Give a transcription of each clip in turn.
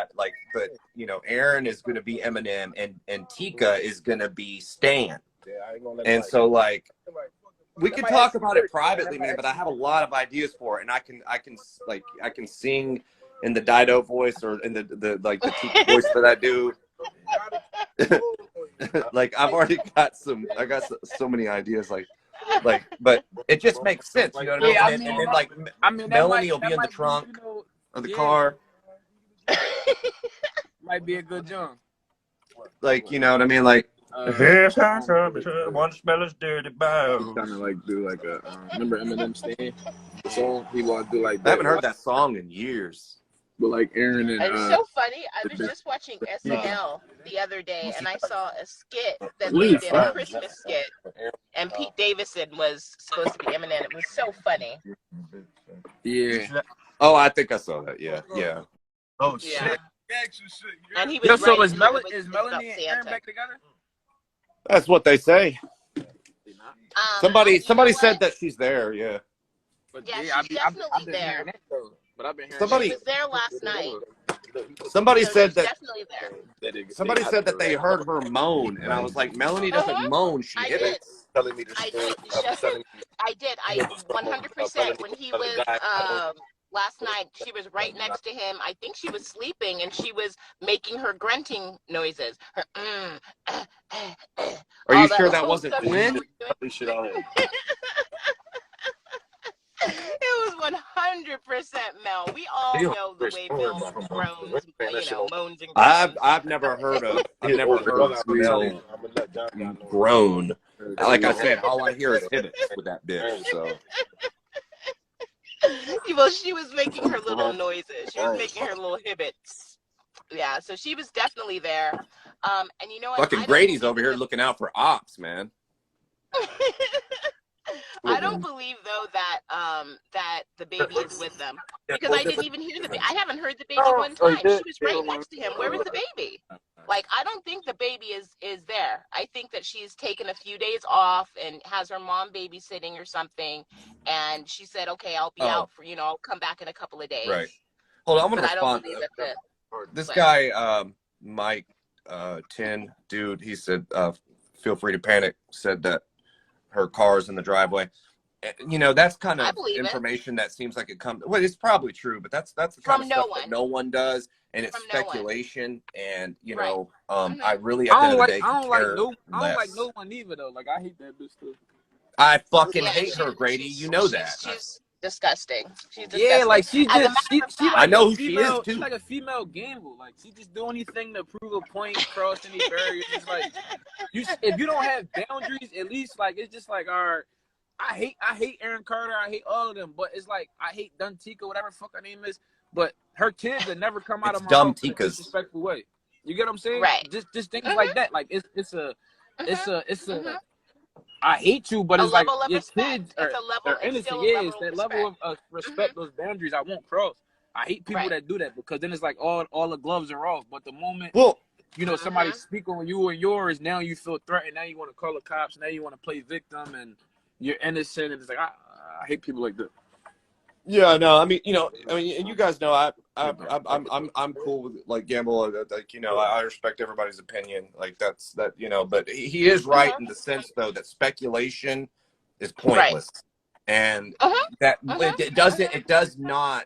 that. Like, but you know, Aaron is going to be Eminem, and Tika is going to be Stan. Yeah, I ain't gonna let and so like we could talk about it privately, man. But I have a lot of ideas for it, and I can sing in the Dido voice or in the like the Tika voice that I do. Like I've already got I got so many ideas, but it just makes sense, you know what I mean? Yeah, And then like Melanie will be in the trunk of the car. Might be a good job. Like, you know what I mean? Like, one smell is dirty bones. Kind of like do like a remember Eminem Stan? The song he want to do like that. I haven't heard that song in years. But like Aaron and it's so funny. I was just watching SNL the other day, and I saw a skit that they did, a Christmas skit, and Pete Davidson was supposed to be Eminem. It was so funny. yeah. Oh, I think I saw that. Yeah. Oh shit. Yeah. And he was So right. is Melanie and Aaron back together? That's what they say. Somebody said that she's there. Yeah. But yeah, she's definitely there. But I've been hearing Somebody was there last night. Somebody said that. Definitely there. Somebody said that they heard her moan, and I I was like, Melanie doesn't moan. She hits. telling me to I did. I 100%. When he was last night, she was right next to him. I think she was sleeping, and she was making her grunting noises. Her Are you sure that wasn't Quinn? It was 100% Mel. We all know the way Mel groans, moans and groans. I've never heard Mel groan. Like I said, all I hear is hibbits with that bitch. So. Well, she was making her little noises. She was making her little hibbits. Yeah, so she was definitely there. And you know what? Fucking Grady's over here looking out for ops, man. I don't believe though that the baby is with them, because I didn't even hear the baby. I haven't heard the baby one time. She was right next to him. Where was the baby? Like, I don't think the baby is there. I think that she's taken a few days off and has her mom babysitting or something. And she said, "Okay, I'll be out for I'll come back in a couple of days." Right. Hold on, I'm gonna respond. This guy, Mike, 10 dude, he said, "Feel free to panic." Said that her car's in the driveway. You know, that's kind of information that seems like it comes. Well, it's probably true, but that's the kind of stuff that no one does, and it's speculation. And you know, I really at the end of the day I don't like no one either though. Like I hate that bitch too. I fucking hate her, Grady. You know that. She's disgusting. She's disgusting. Yeah, like she like I know who she is too. She's like a female gamble. Like she just do anything to prove a point, cross any barriers. It's like if you don't have boundaries, at least like it's just like I hate Aaron Carter. I hate all of them, but it's like I hate Duntika, whatever the fuck her name is. But her kids that never come out of my mouth in a disrespectful way. You get what I'm saying? Right. Just things like that. Like it's a. I hate you, but it's like your kids are innocent. Yeah, it's that level of respect, those boundaries I won't cross. I hate people that do that, because then it's like all the gloves are off. But the moment somebody speak on you or yours, now you feel threatened. Now you want to call the cops. Now you want to play victim, and you're innocent. And it's like I hate people like that. Yeah, no, I mean, and you guys know I'm cool with like Gamble. Like, I respect everybody's opinion. Like that, but he is right in the sense though that speculation is pointless, and that it does not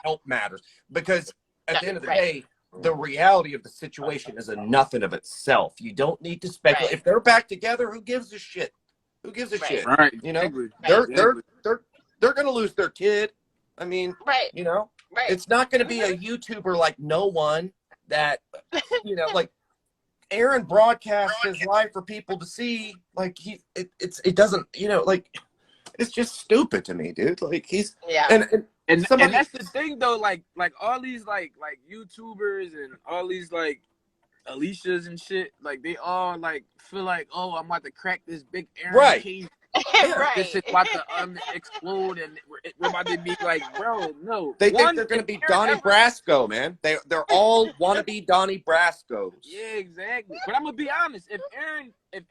help matters, because at the end of the day, the reality of the situation is enough in of itself. You don't need to speculate. If they're back together, who gives a shit? Who gives a shit? Right. They're going to lose their kid. I mean, it's not going to be a YouTuber like no one that, like Aaron broadcasts his life for people to see. Like it doesn't, like it's just stupid to me, dude. Like and that's the thing though. Like all these like YouTubers and all these like Alicia's and shit. Like they all like feel like, oh, I'm about to crack this big Aaron case. This shit about to explode, and we're about to be like, bro, no. They think they're gonna be Donnie Brasco, man. They're all wanna be Donnie Brascos. Yeah, exactly. But I'm gonna be honest. If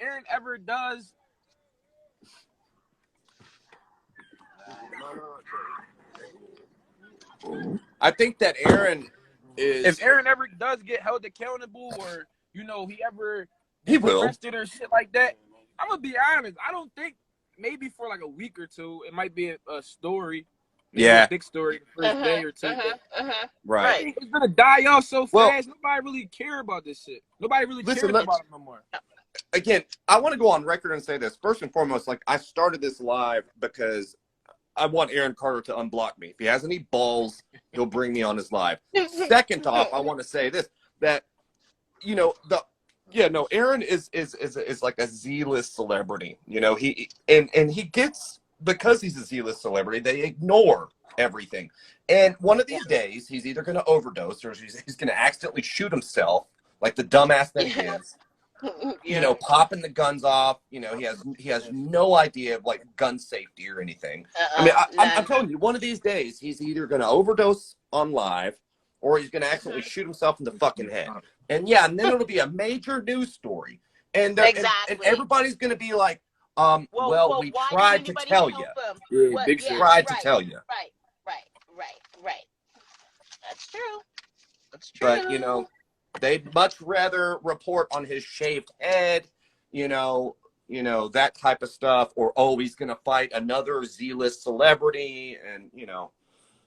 Aaron ever does, I think that Aaron is if Aaron ever does get held accountable, or he will arrested or shit like that, I'm gonna be honest. I don't think maybe for like a week or two, it might be a story. Maybe a big story the first day or two. Right. I think it's gonna die off so fast. Nobody really care about this shit. Nobody really cares about it no more. Again, I want to go on record and say this. First and foremost, like, I started this live because I want Aaron Carter to unblock me. If he has any balls, he'll bring me on his live. Second off, I want to say this, that, Aaron is like a Z-list celebrity. He gets, because he's a Z-list celebrity, they ignore everything. And one of these days, he's either going to overdose or he's going to accidentally shoot himself, like the dumbass that he is. Popping the guns off. He has no idea of like gun safety or anything. I mean, I'm telling you, one of these days, he's either going to overdose on live or he's going to accidentally shoot himself in the fucking head. And then it'll be a major news story. And everybody's going to be like, we tried to tell you. We tried to tell you. Right. That's true. But, they'd much rather report on his shaved head, that type of stuff, or, he's going to fight another Z-list celebrity. And,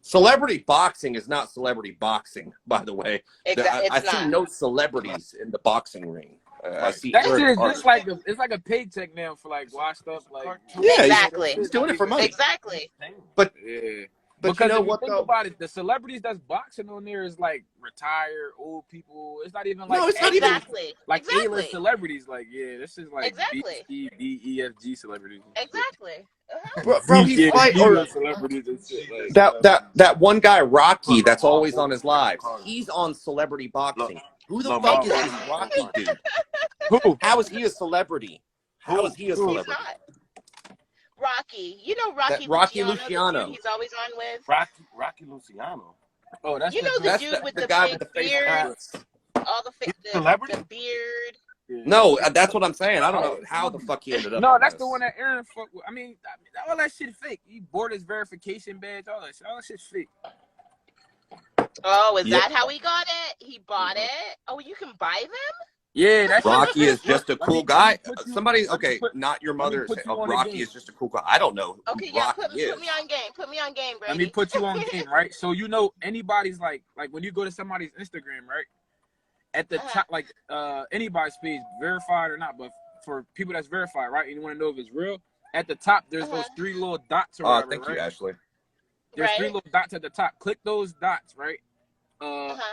celebrity boxing is not celebrity boxing, by the way. I see no celebrities in the boxing ring. I see that shit is just like it's like a paycheck now for like washed up, like exactly. He's doing it for money. Exactly. But because you know if what, you think about it, the celebrities that's boxing on there is like retired old people. It's not even like it's not even like A-list celebrities. Like this is like B, C, D, E, F, G celebrities. Exactly. Bro, he's like celebrities and shit. Like, that one guy Rocky that's always on his lives. He's on celebrity boxing. Who the fuck is this Rocky dude? Who? How is he a celebrity? How is he a celebrity? He's not. Rocky, Rocky Luciano. He's always on with Rocky Luciano. Oh, that's the dude with the guy fake with the face beard, mask. all the beard. No, that's what I'm saying. I don't know how the fuck he ended up. No, that's the one that Aaron fucked with. I mean, all that shit fake. He bought his verification badge. All that shit's fake. Oh, is that how he got it? He bought it. Oh, you can buy them. Yeah, that's Rocky is just a cool guy. Somebody, not your mother. Rocky is just a cool guy. I don't know. Okay, put me on game. Put me on game, Grady. Let me put you on game, right? So anybody's like when you go to somebody's Instagram, right? At the top, like anybody's page, verified or not, but for people that's verified, right? And you want to know if it's real. At the top, there's those three little dots or whatever. Thank you, Ashley. There's three little dots at the top. Click those dots, right?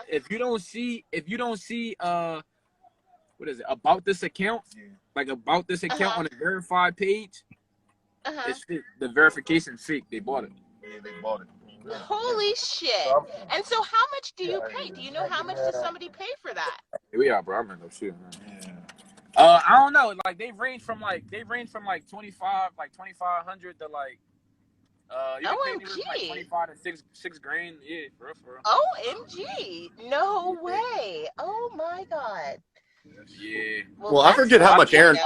If you don't see what is it, about this account? Like about this account on a verified page, it's fake. The verification fake. They bought it. Yeah, they bought it. Holy shit. And so how much do you pay? Do you know how much does somebody pay for that? Here we are, bro. I'm in no shit, man. I don't know. Like they range from like 2,500 to like you can pay anywhere from like 25 to 6 grand. Yeah, for real. OMG. No way. Oh my God. Yeah. Well, I forget how much Aaron.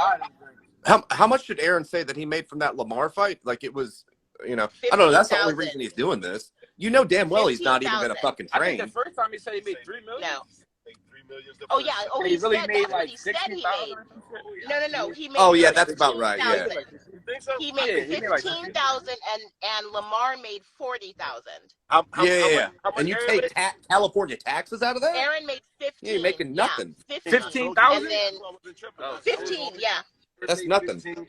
How much did Aaron say that he made from that Lamar fight? Like it was, I don't know. That's the only reason he's doing this. Damn well he's not even going to fucking train. I think the first time he said he made $3 million. No. 3 million. Oh yeah. Oh, he really made like 60,000. No. He made. Oh yeah, that's about right. Yeah. He made 15,000 and Lamar made 40,000. Yeah. And you take California taxes out of that? Aaron made 15. Yeah, you're making nothing. 15,000. And then 15. Yeah. That's nothing. And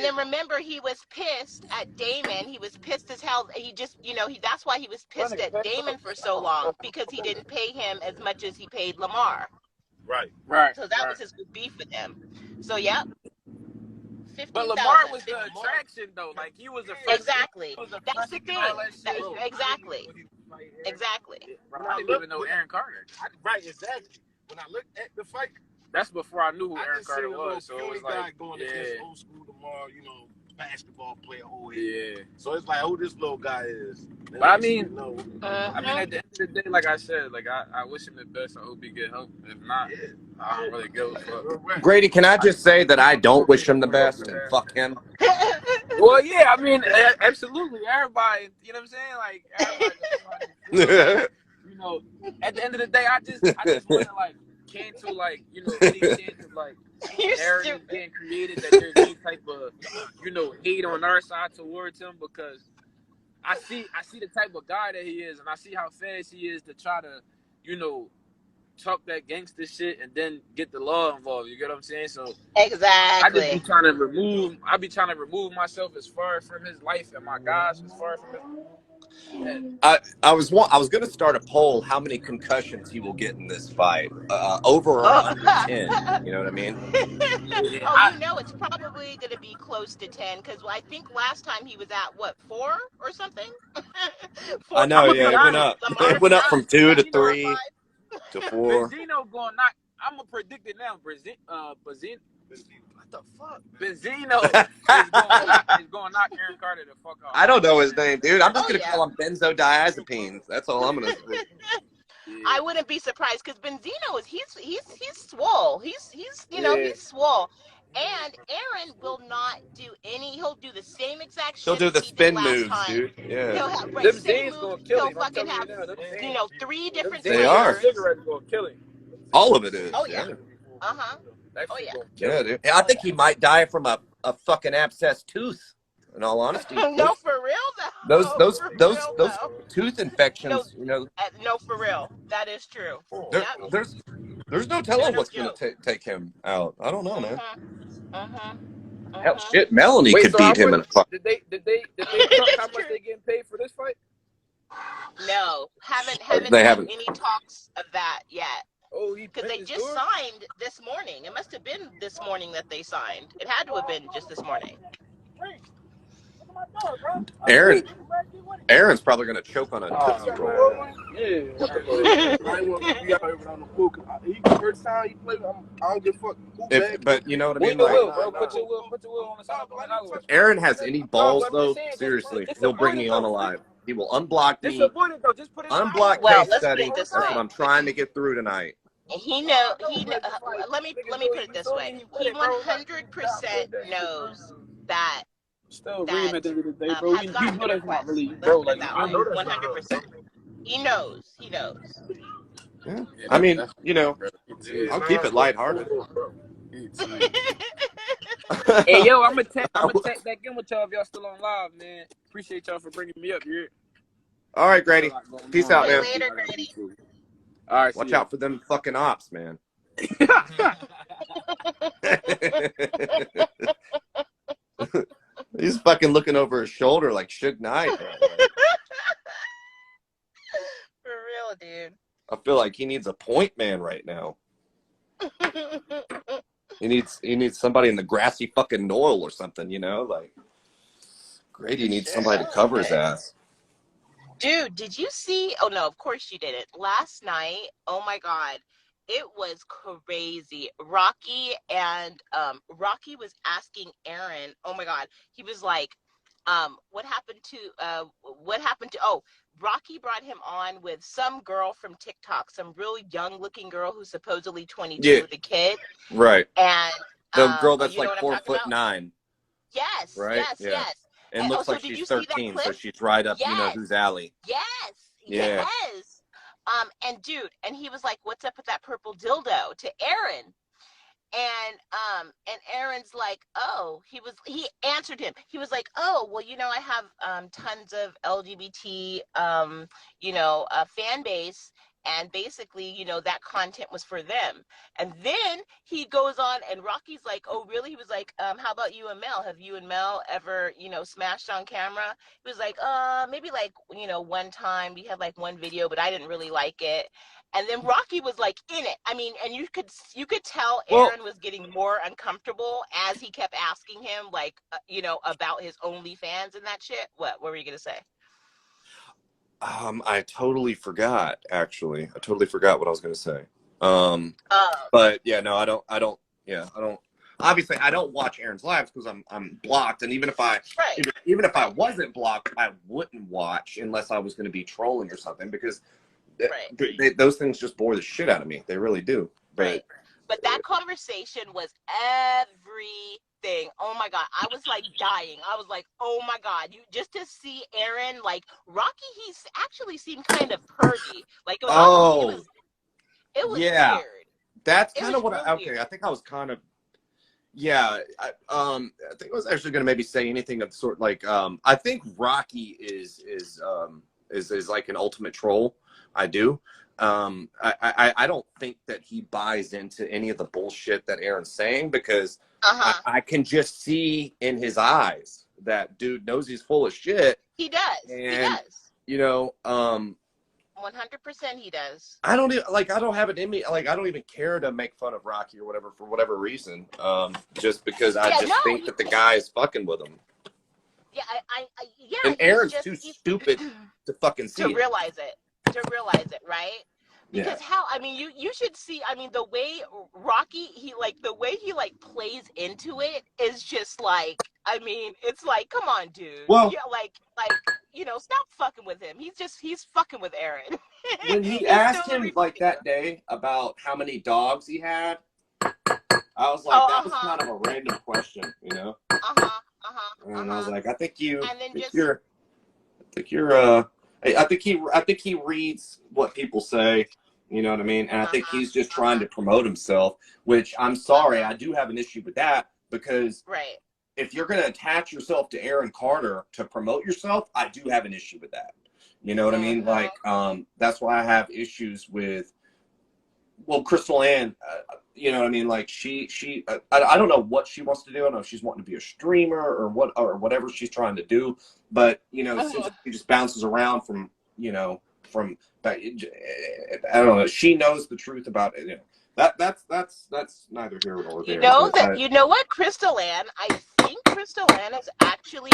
then remember, he was pissed at Damon. He was pissed as hell. He just, that's why he was pissed at Damon for so long, because he didn't pay him as much as he paid Lamar. Right. So that was his beef with him. So, yeah. 15, but Lamar was the attraction, though. Like, he was the first. Exactly. That's the thing. Exactly. I didn't even know Aaron Carter. Right, exactly. When I looked at the fight, that's before I knew who Aaron Carter was. So it was like, going against old school Lamar, basketball player. Yeah. So it's like who this little guy is. But I mean, at the end of the day, like I said, like I wish him the best. I hope he get help. If not, I don't really give a fuck. Grady, can I just say that I don't wish him the best and fuck him? Well, yeah, I mean, absolutely. Everybody, you know what I'm saying? Like, everybody, you know, at the end of the day, I just want to like cancel like, you know, any chance of like narrative getting created that there's any type of, you know, hate on our side towards him, because I see the type of guy that he is, and I see how fast he is to try to, you know, talk that gangster shit and then get the law involved. You get what I'm saying? So I just be trying to remove myself as far from his life, and my guys as far from his. I was going to start a poll how many concussions he will get in this fight, over or under 10. You know what I mean? You know, it's probably going to be close to 10, because I think last time he was at what, 4 or something. 4, I know. Yeah, it went up. It went up from 2 to 3 to 4. Benzino going knock. I'm gonna predict it now. Benzino. What the fuck? Benzino is going to knock Aaron Carter the fuck off. I don't know his name, dude. I'm just gonna call him benzodiazepines. That's all I'm gonna say. I wouldn't be surprised, because Benzino is he's swole. He's you know, he's swole. And Aaron will not do he'll do the same exact shit. He'll do the spin moves, dude. Yeah. He'll have same moves. He'll fucking have, you know, 3 different They are. Cigarettes gonna kill him. All of it is. Oh yeah. Oh yeah. Yeah, dude. I think he might die from a fucking abscess tooth. In all honesty. No, for real though. Those tooth infections, you know. No, for real. That is true. There's no telling what's going to take him out. I don't know, man. Hell, shit, Melanie could beat him in a fight. Did they talk how much they getting paid for this fight? No, haven't any talks of that yet. Oh, because they just signed this morning. It must have been this morning that they signed. It had to have been just this morning. Aaron's probably going to choke on a Tootsie Roll. Yeah. I ain't want to be out here without no food. First time he played, I don't give a fuck. But you know what I mean? Put your will on the side. Aaron has any balls, though, seriously, he'll bring me on alive. He will unblock me. Unblock case setting. That's what I'm trying to get through tonight. He know. Let me put it this way. He 100% knows that. Still reading at the end of the day, bro. You know that's not really, bro. Like 100%. He knows. Yeah. I mean, you know, I'll keep it lighthearted. Hey, yo, I'm gonna tag back in with y'all if y'all still on live, man. Appreciate y'all for bringing me up here. All right, Grady. Peace out, man. Later, Grady. All right, watch out for them fucking ops, man. He's fucking looking over his shoulder like Suge Knight. For real, dude. I feel like he needs a point man right now. He needs somebody in the grassy fucking knoll or something, you know? Like, Grady needs somebody to cover his ass. Dude, did you see? Oh, no, of course you didn't. Last night, oh, my God. It was crazy. Rocky was asking Aaron, oh my God, he was like, what happened to, Rocky brought him on with some girl from TikTok, some really young looking girl who's supposedly 22 with a kid. Right. And the girl that's like 4'9". Yes. Right? Yes. And looks like she's 13, so she's right up, you know, whose alley. Yes. And dude, and he was like, "What's up with that purple dildo?" to Aaron, and Aaron's like, "Oh," he answered him. He was like, "Oh, well, you know, I have tons of LGBT fan base, and basically, you know, that content was for them." And then he goes on, and Rocky's like, "Oh, really?" He was like, "How about you and Mel? Have you and Mel ever, you know, smashed on camera?" He was like, maybe like, you know, one time we had like one video, but I didn't really like it." And then Rocky was like in it. I mean, and you could tell Aaron was getting more uncomfortable as he kept asking him, like, you know, about his OnlyFans and that shit. What were you gonna say? I totally forgot, actually. I totally forgot what I was going to say. But yeah, no, I don't, obviously I don't watch Aaron's lives because I'm blocked. And even if I wasn't blocked, I wouldn't watch unless I was going to be trolling or something, because those things just bore the shit out of me. They really do. But But that conversation was everything. Oh my God. I was like dying. I was like, oh my God. You just to see Aaron, like Rocky, he's actually seemed kind of pervy. Like it was almost, it was weird. That's kind of what weird. I think I was kind of, yeah. I think I was actually going to maybe say anything of sort like, I think Rocky is like an ultimate troll. I do. I don't think that he buys into any of the bullshit that Aaron's saying because I can just see in his eyes that dude knows he's full of shit. He does. And, he does. You know, 100% he does. I don't have it in me. Like, I don't even care to make fun of Rocky or whatever for whatever reason. Just because I think that the guy is fucking with him. Yeah, yeah. And Aaron's too stupid to fucking see to realize it, right? Because I mean, you should see. I mean, the way Rocky, the way he plays into it is just like. I mean, it's like, come on, dude. Well, yeah, stop fucking with him. He's fucking with Aaron. When he asked him like that day about how many dogs he had, I was like, that was kind of a random question, you know. And I was like, I think he reads what people say, you know what I mean? And I think he's just trying to promote himself, which I'm sorry, I do have an issue with that because if you're going to attach yourself to Aaron Carter to promote yourself, I do have an issue with that. You know what I mean? Like, that's why I have issues with, well, Crystal Ann, you know what I mean? Like I don't know what she wants to do. I don't know if she's wanting to be a streamer or whatever she's trying to do. But, you know, it seems like she just bounces around from, you know, I don't know. She knows the truth about it. You know, that's neither here nor there. You know what, Crystal Ann? I think Crystal Ann is actually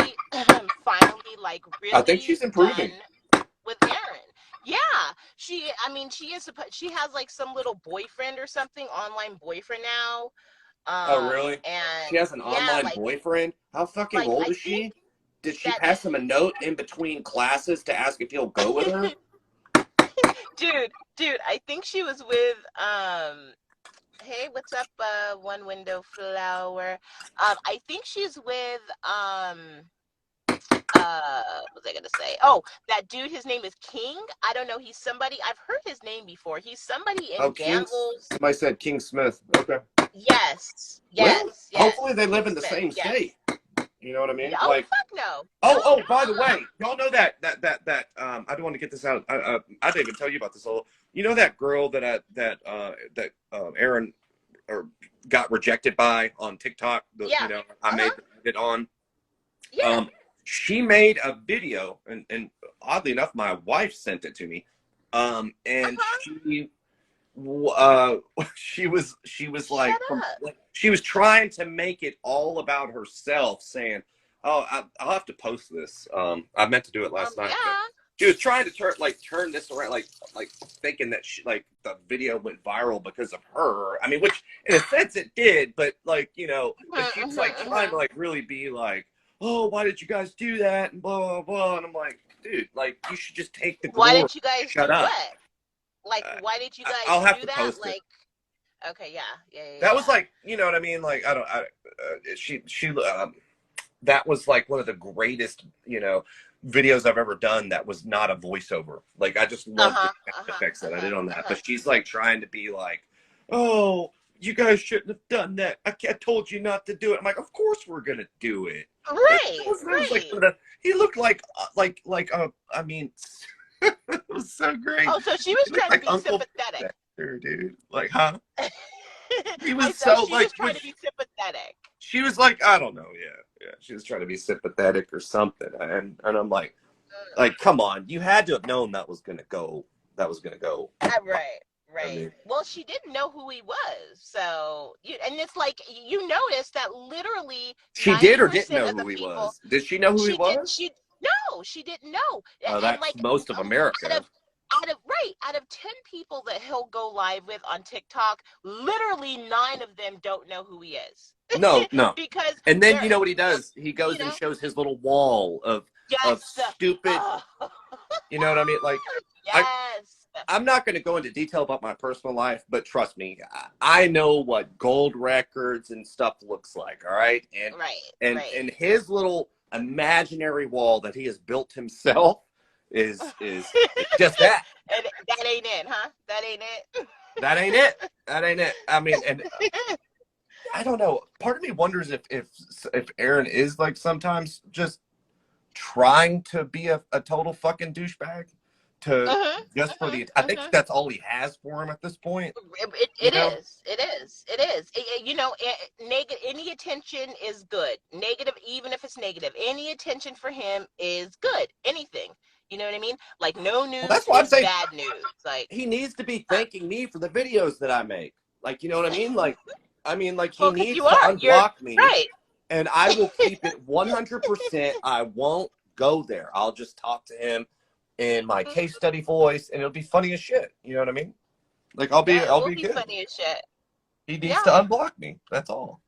finally really. I think she's improving with Aaron. Yeah, she has some little boyfriend or something, online boyfriend now. Oh, really? And she has an online boyfriend? How fucking old is she? Did she pass him a note in between classes to ask if he'll go with her? Dude, I think she was with hey, what's up, one window flower? I think she's with what was I gonna say? Oh, that dude, his name is King. I don't know, he's somebody, I've heard his name before. He's somebody in Gambles. Somebody said King Smith. Okay. Yes. Hopefully they live in the same state. You know what I mean? Oh, fuck no. Oh, by the way, y'all know that I don't want to get this out. I didn't even tell you about this whole. You know that girl that Aaron got rejected by on TikTok. You know, I made it on. Yeah. She made a video, and oddly enough, my wife sent it to me. And she was like, she was trying to make it all about herself, saying, "Oh, I'll have to post this." I meant to do it last night. Yeah. She was trying to turn this around, like thinking that the video went viral because of her. I mean, which in a sense it did, but she was trying to really be like, "Oh, why did you guys do that?" and blah blah blah. And I'm like, dude, you should just take the glory. Why did you guys shut do up? What? Why did you guys I'll have do to that? post it. Okay, yeah. That was you know what I mean? That was one of the greatest, videos I've ever done that was not a voiceover. I just love the effects that I did on that. But she's trying to be like, "Oh, you guys shouldn't have done that. I told you not to do it." I'm like, "Of course we're gonna do it." Right. He looked I mean, it was so great. Oh, so she was trying to be sympathetic. Dude, huh? He was she was trying to be sympathetic. She was I don't know, yeah. She was trying to be sympathetic or something, and I'm like, come on, you had to have known that was gonna go. Right. I mean, well, she didn't know who he was, so and it's you noticed that literally she did or didn't know who he was. Did she know who he was? No, she didn't know. Oh, that's most of America. Out of 10 people that he'll go live with on TikTok, literally 9 of them don't know who he is. No. Because and then you know what he does? He goes and shows his little wall of stupid. You know what I mean? Yes. I'm not going to go into detail about my personal life, but trust me, I know what gold records and stuff looks like. All right. And his little imaginary wall that he has built himself is just that. And that ain't it, huh? That ain't it. That ain't it. That ain't it. I mean, and I don't know. Part of me wonders if Aaron is like sometimes just trying to be a total fucking douchebag just for the. I think that's all he has for him at this point. It is. You know, any attention is good. Negative, even if it's negative, any attention for him is good. Anything. You know what I mean? Like no news that's why I'm saying bad news. Like he needs to be thanking me for the videos that I make. Like, you know what I mean? Like, he needs to unblock me. Right. And I will keep it 100%. I won't go there. I'll just talk to him in my case study voice, and it'll be funny as shit. You know what I mean? Like, I'll be good. Funny as shit. He needs to unblock me. That's all.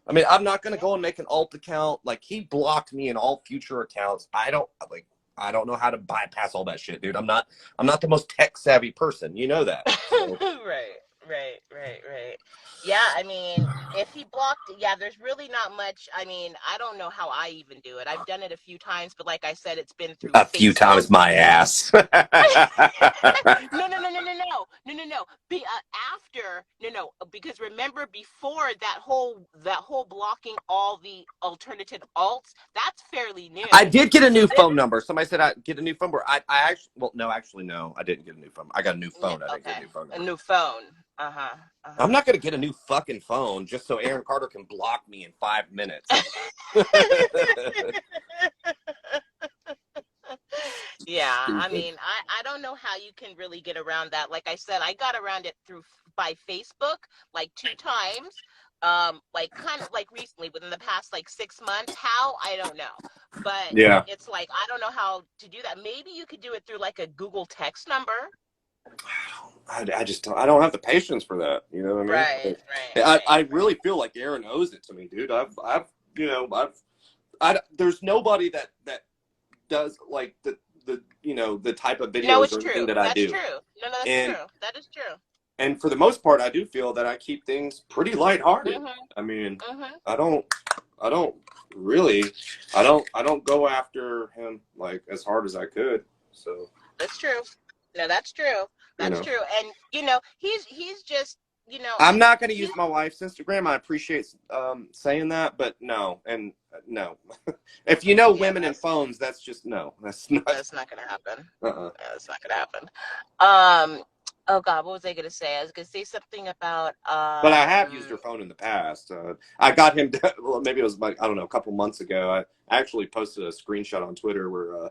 I mean, I'm not going to go and make an alt account. Like, he blocked me in all future accounts. I don't know how to bypass all that shit, dude. I'm not the most tech savvy person. You know that. So. Right. Yeah, I mean, if he blocked, there's really not much. I mean, I don't know how I even do it. I've done it a few times, but like I said, it's been through a few times my ass. No. Because remember before that whole blocking all the alternative alts, that's fairly new. I did get a new phone number. Somebody said I get a new phone number. I actually, no, I didn't get a new phone. I got a new phone. I didn't get a new phone number. A new phone. I'm not going to get a new fucking phone just so Aaron Carter can block me in 5 minutes. Yeah, I mean, I don't know how you can really get around that. Like I said, I got around it by Facebook like 2 times. Like kind of like recently within the past like 6 months. How, I don't know. But it's like I don't know how to do that. Maybe you could do it through like a Google text number. I just don't. I don't have the patience for that. You know what I mean? Right. I really feel like Aaron owes it to me, dude. There's nobody that does like the type of videos or anything that I do. That's true. No, that's true. That is true. And for the most part, I do feel that I keep things pretty lighthearted. I mean, I don't go after him like as hard as I could. So that's true. No, that's true. That's true. And he's just I'm not going to use my wife's Instagram. I appreciate saying that, but no. And no. If you know women and phones, that's just no. That's not going to happen. That's not going to happen. Oh God, what was I going to say? I was going to say something about. But I have used her phone in the past. I got him. Well, maybe it was like I don't know, a couple months ago. I actually posted a screenshot on Twitter where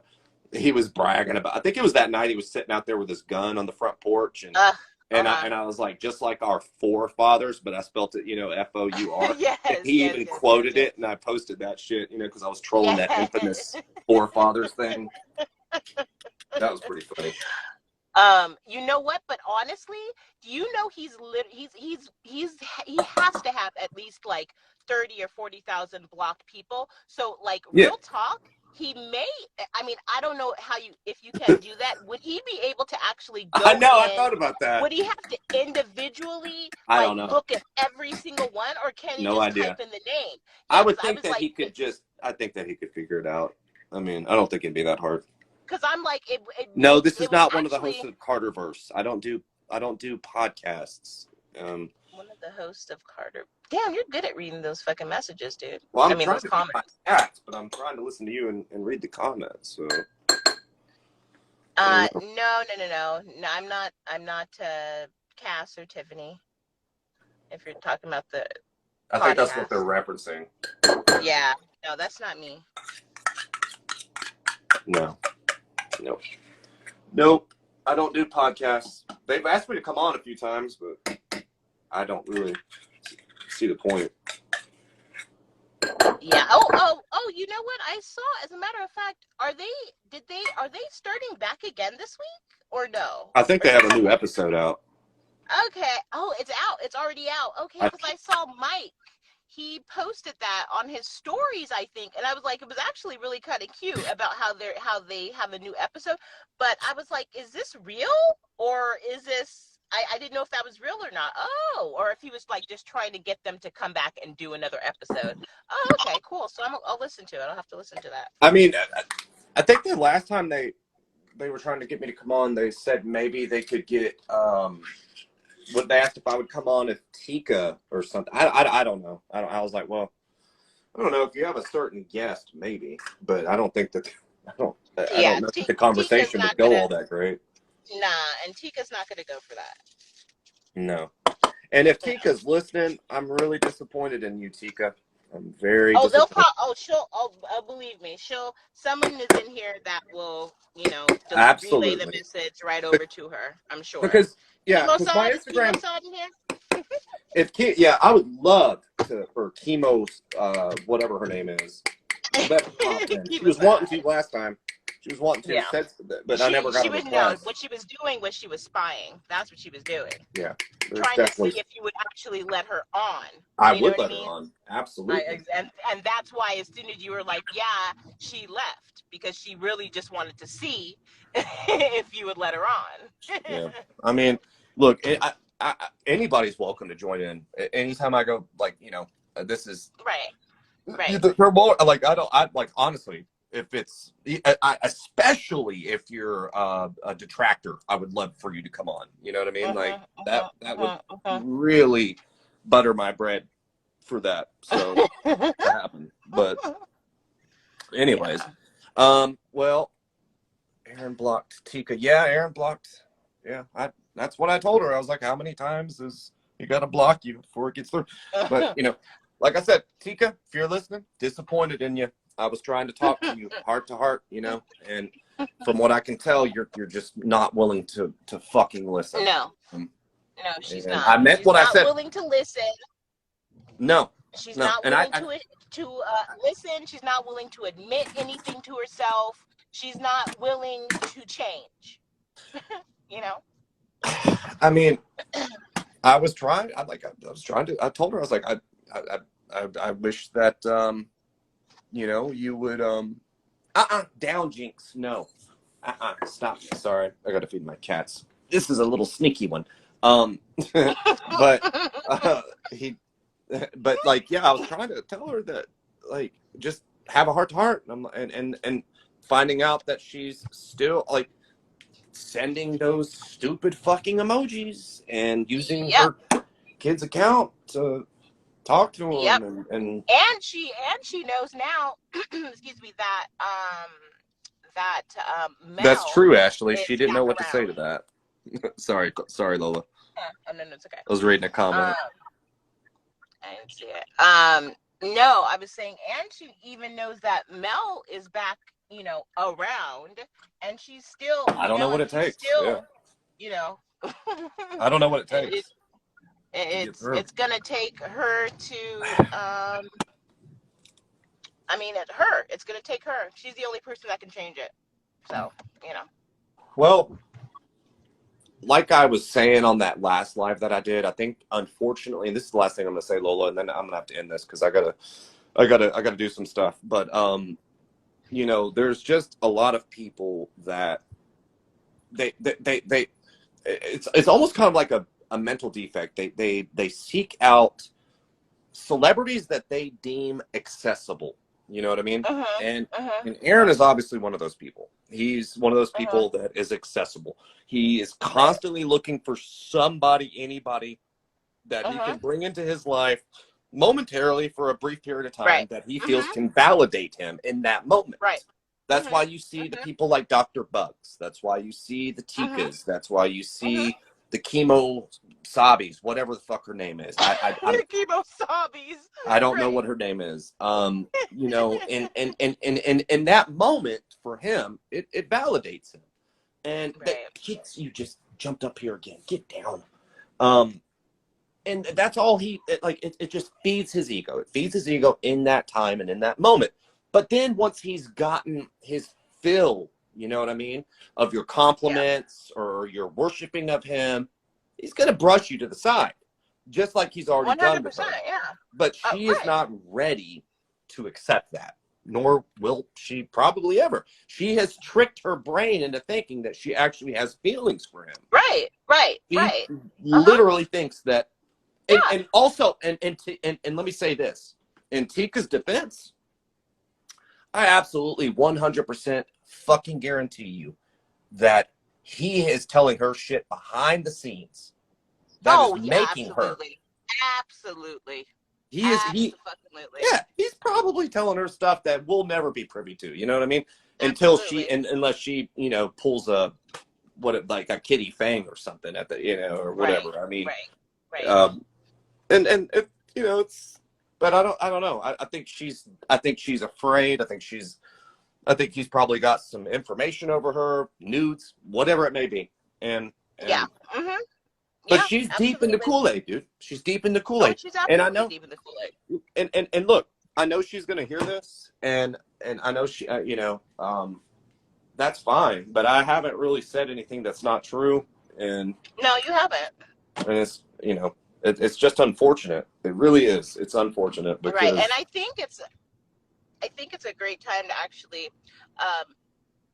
he was bragging about. I think it was that night he was sitting out there with his gun on the front porch and. I was like, just like our forefathers, but I spelt it, F-O-U-R. He even quoted it, and I posted that shit, because I was trolling that infamous forefathers thing. That was pretty funny. You know what? But honestly, do you know he has to have at least like 30 or 40,000 blocked people. So like real talk. He may. I mean, I don't know if you can do that. Would he be able to actually go? I know. I thought about that. Would he have to individually look at every single one, or can he type in the name? I would think that he could I think that he could figure it out. I mean, I don't think it'd be that hard. Because I'm like, no, this is not one of the hosts of Carterverse. I don't do podcasts. One of the hosts of Carter. Damn, you're good at reading those fucking messages, dude. Well, I'm trying those comments. But I'm trying to listen to you and read the comments. So. No. I'm not Cass or Tiffany. If you're talking about the. I think that's what they're referencing. Yeah. No, that's not me. No. Nope. I don't do podcasts. They've asked me to come on a few times, but I don't really see the point. Yeah. Oh, you know what? I saw, as a matter of fact, are they starting back again this week or no? I think they have a new episode out. Okay. Oh, it's out. It's already out. Okay, because I saw Mike. he posted that on his stories, I think, and I was like, it was actually really kind of cute about how they have a new episode. But I was like, is this real, or is this? I didn't know if that was real or not. Oh, or if he was like just trying to get them to come back and do another episode. Oh, okay, cool. So I'll listen to it. I'll have to listen to that. I mean, I think the last time they were trying to get me to come on, they said maybe they could get what they asked if I would come on as Tika or something. I don't know. I was like, well, I don't know, if you have a certain guest, maybe, but I don't think that I don't know if the conversation would go all that great. Nah, and Tika's not going to go for that. No. And if Tika's listening, I'm really disappointed in you, Tika. I'm very disappointed. Believe me, someone is in here that will, just relay the message right over to her, I'm sure. Because my Instagram, I would love for Chemo's, whatever her name is. She was wanting to last time. She was wanting to, but I never got a reply. What she was doing was she was spying. That's what she was doing. Yeah. Trying to see if you would actually let her on. I would let her on. Absolutely. And that's why as soon as you were like, yeah, she left, because she really just wanted to see if you would let her on. Yeah. I mean, look, anybody's welcome to join in. Anytime I go, like, this is right. They're more like, honestly, if it's, especially if you're a detractor, I would love for you to come on. You know what I mean? That would really butter my bread for that. So that happened. But anyways, well, Aaron blocked Tika. Yeah, Aaron blocked. Yeah, that's what I told her. I was like, how many times is he got to block you before it gets through? But, like I said, Tika, if you're listening, disappointed in you. I was trying to talk to you heart to heart, and from what I can tell, you're just not willing to fucking listen. No, she's not. I meant what I said. She's not willing to listen. No, she's not willing to listen. She's not willing to admit anything to herself. She's not willing to change. I mean, I was trying. I told her, I was like, I wish that. You would, down jinx. No, stop. Sorry. I got to feed my cats. This is a little sneaky one. But I was trying to tell her that, like, just have a heart to heart. And finding out that she's still, like, sending those stupid fucking emojis and using her kid's account to talk to him, and she knows now. Excuse me, that Mel. That's true, Ashley. She didn't know what to say to that. sorry, Lola. Oh, no, it's okay. I was reading a comment. I didn't see it. No, I was saying, and she even knows that Mel is back, around, and she's still. I don't know what it takes. Still, I don't know what it takes. It's gonna take her to it's gonna take her. She's the only person that can change it. So, Well, like I was saying on that last live that I did, I think unfortunately, and this is the last thing I'm gonna say, Lola, and then I'm gonna have to end this because I gotta do some stuff. But there's just a lot of people that it's almost kind of like a mental defect. They seek out celebrities that they deem accessible. You know what I mean? And Aaron is obviously one of those people. He's one of those people that is accessible. He is constantly looking for anybody that he can bring into his life momentarily for a brief period of time that he feels can validate him in that moment. Right. That's why you see the people like Dr. Bugs. That's why you see the Tikas. That's why you see the Chemo Sabis, whatever the fuck her name is. The Chemo Sabis. I don't know what her name is. In that moment for him, it validates him. And kids, you just jumped up here again. Get down. And that's all it just feeds his ego. It feeds his ego in that time and in that moment. But then once he's gotten his fill, you know what I mean, of your compliments or your worshiping of him, he's going to brush you to the side. just like he's already done with her. Yeah. But she is not ready to accept that, nor will she probably ever. She has tricked her brain into thinking that she actually has feelings for him. Right. She literally thinks that, and also, and let me say this, in Tika's defense, I absolutely 100% fucking guarantee you that he is telling her shit behind the scenes that is making her. Absolutely. He's probably telling her stuff that we'll never be privy to. You know what I mean? Until unless she, pulls like a kitty fang or something at the, or whatever. Right, I mean, right. And it, it's, but I don't know. I think she's afraid. I think he's probably got some information over her, nudes, whatever it may be. And yeah. Mm-hmm. But she's deep in the Kool-Aid, dude. She's deep in the Kool-Aid. She's absolutely deep in the Kool-Aid. And look, I know she's gonna hear this, and I know she, that's fine. But I haven't really said anything that's not true, and no, you haven't. And it's it's just unfortunate. It really is. It's unfortunate because right. And I think it's a great time to actually,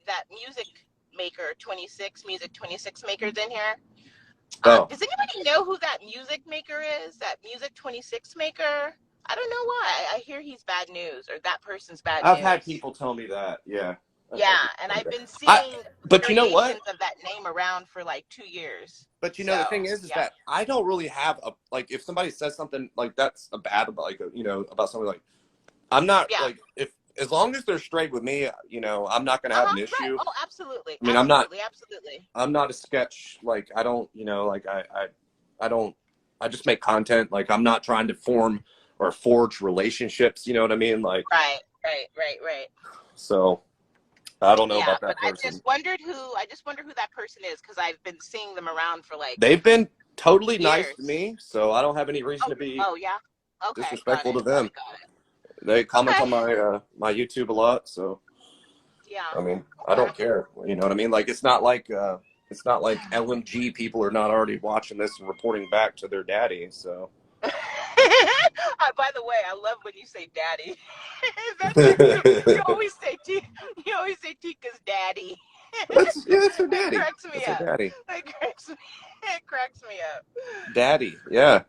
that music 26 makers in here. Does anybody know who that music maker is? That music 26 maker? I don't know why. I hear he's bad news, or that person's bad news. I've had people tell me that. Yeah. Yeah, and I've been seeing but you know what? of that name around for like 2 years. But the thing is that I don't really have if somebody says something like that's bad about about somebody, like I'm not like, as long as they're straight with me, I'm not going to have an issue. Right. Oh, absolutely. I mean, absolutely. I'm not a sketch. Like, I don't, I just make content. Like, I'm not trying to form or forge relationships. You know what I mean? Like, right. So I don't know about that person. I just wonder who that person is, because I've been seeing them around for like. They've been totally nice to me, so I don't have any reason to be disrespectful to them. They comment on my YouTube a lot, so yeah. I mean, I don't care. You know what I mean? Like, it's not like LMG people are not already watching this and reporting back to their daddy. So. By the way, I love when you say daddy. you always say Tika's daddy. It's her daddy. It cracks me up. Daddy. It cracks me up. Daddy, yeah.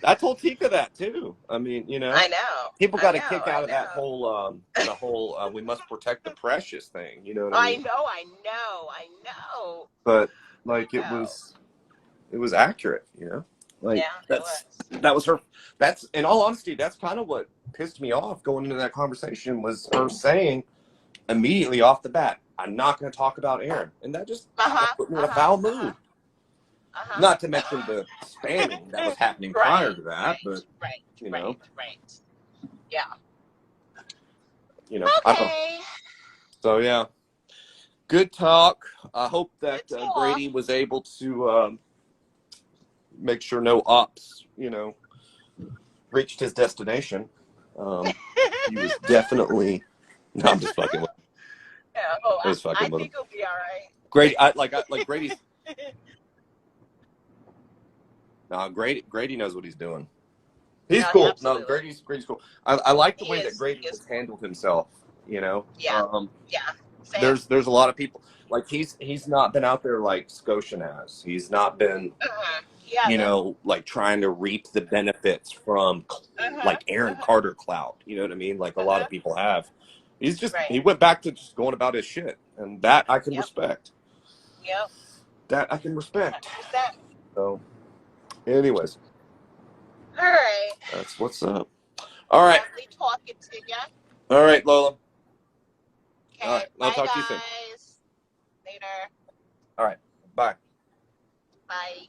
I told Tika that too. I mean, I know. People got a kick out of that whole, we must protect the precious thing. You know what I mean? I know. But like, it was accurate, Like, that was her. That's, in all honesty, that's kind of what pissed me off going into that conversation, was her saying immediately off the bat, "I'm not going to talk about Aaron," and that just put me in a foul mood. Not to mention the spamming that was happening prior to that, but right. Yeah. Okay. So yeah, good talk. I hope that Grady was able to make sure no ops, reached his destination. He was definitely. No, I'm just fucking with. Yeah. I think he'll be all right. Grady, Grady's. No, Grady knows what he's doing. He's cool. Absolutely. No, Grady's cool. I like the way that Grady has handled himself. Yeah. Same. There's a lot of people, like, he's not been out there like Scotian has. He's not been, like, trying to reap the benefits from like Aaron Carter clout. You know what I mean? Like a lot of people have. He's just he went back to just going about his shit, and that I can respect. Yep. That I can respect. 100%. So. Anyways. All right. That's what's up. All right. Lovely talking to you. All right, Lola. Okay. All right. I'll talk to you soon. Later. All right. Bye. Bye.